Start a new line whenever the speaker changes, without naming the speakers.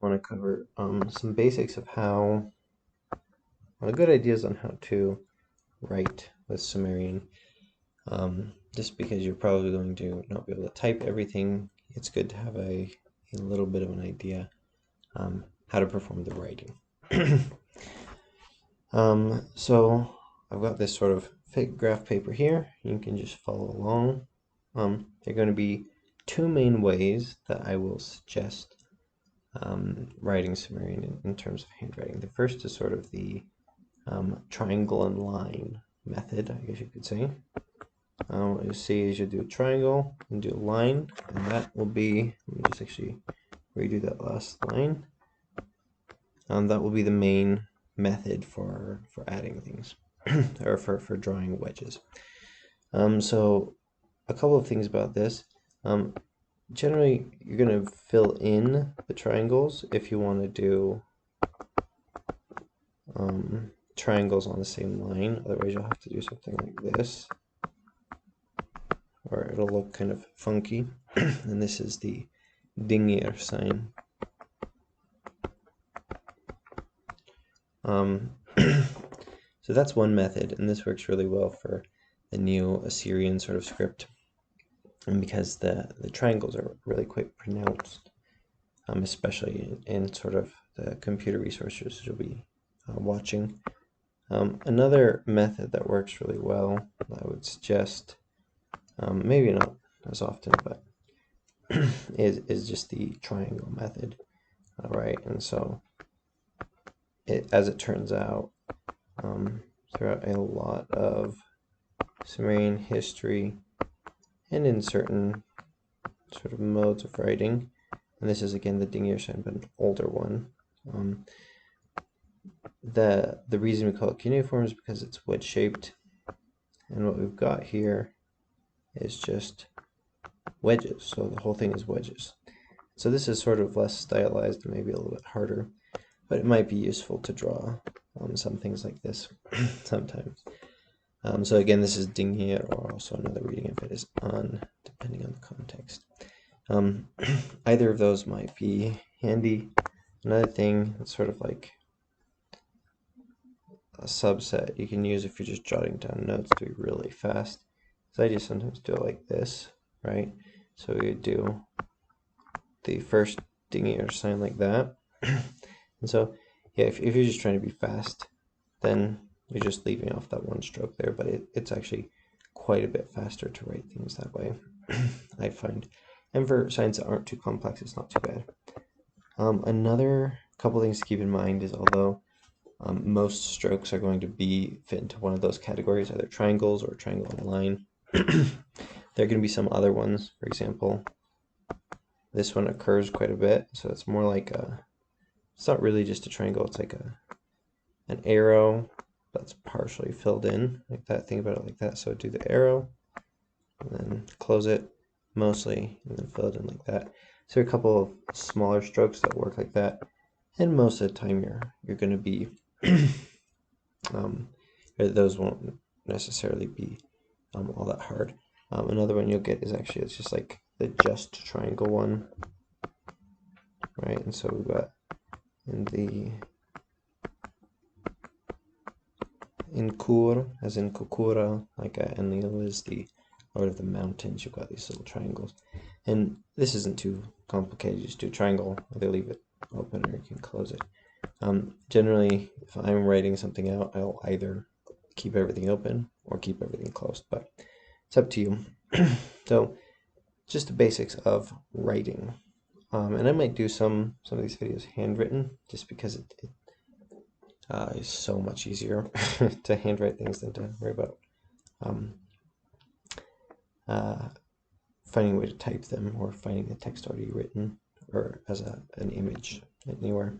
want to cover some basics of good ideas on how to write with Sumerian. Just because you're probably going to not be able to type everything, it's good to have a little bit of an idea how to perform the writing. So I've got this sort of fake graph paper here. You can just follow along. There are going to be two main ways that I will suggest writing Sumerian in terms of handwriting. The first is sort of the triangle and line method, I guess you could say. What you see is you do a triangle and do a line, and that will be, let me just actually redo that last line. That will be the main method for adding things, or for drawing wedges. So a couple of things about this. Generally, you're going to fill in the triangles if you want to do triangles on the same line. Otherwise, you'll have to do something like this, or it'll look kind of funky. And this is the dingir sign. So that's one method, and this works really well for the Neo-Assyrian sort of script, and because the triangles are really quite pronounced, especially in sort of the computer resources you'll be watching. Another method that works really well, I would suggest, maybe not as often, but is just the triangle method, right? And so, as it turns out, throughout a lot of Sumerian history and in certain sort of modes of writing, and this is again the dingir sign, but an older one. The reason we call it cuneiform is because it's wedge shaped, and what we've got here is just wedges, so the whole thing is wedges. So this is sort of less stylized and maybe a little bit harder, but it might be useful to draw some things like this sometimes. So again, this is dingir, or also another reading if it is on, depending on the context. Either of those might be handy. Another thing that's sort of like a subset you can use if you're just jotting down notes to be really fast. So I just sometimes do it like this, right? So we would do the first dingir sign like that. And so, yeah, if you're just trying to be fast, then you're just leaving off that one stroke there, but it's actually quite a bit faster to write things that way, I find. And for signs that aren't too complex, it's not too bad. Another couple things to keep in mind is, although most strokes are going to fit into one of those categories, either triangles or triangle and line, there are going to be some other ones. For example, this one occurs quite a bit, so it's more like it's not really just a triangle, it's like an arrow that's partially filled in, like that. Think about it like that. So do the arrow, and then close it mostly, and then fill it in like that. So a couple of smaller strokes that work like that, and most of the time you're going to be those won't necessarily be all that hard. Another one you'll get is actually, it's just like the just triangle one, right? And so we've got in Kur, as in Kukura, like Enlil is the Lord of the Mountains. You've got these little triangles, and this isn't too complicated. You just do a triangle, either leave it open or you can close it. Generally, if I'm writing something out, I'll either keep everything open or keep everything closed, but it's up to you. So, just the basics of writing, and I might do some of these videos handwritten, just because it is so much easier to handwrite things than to worry about finding a way to type them or finding the text already written or as an image anywhere.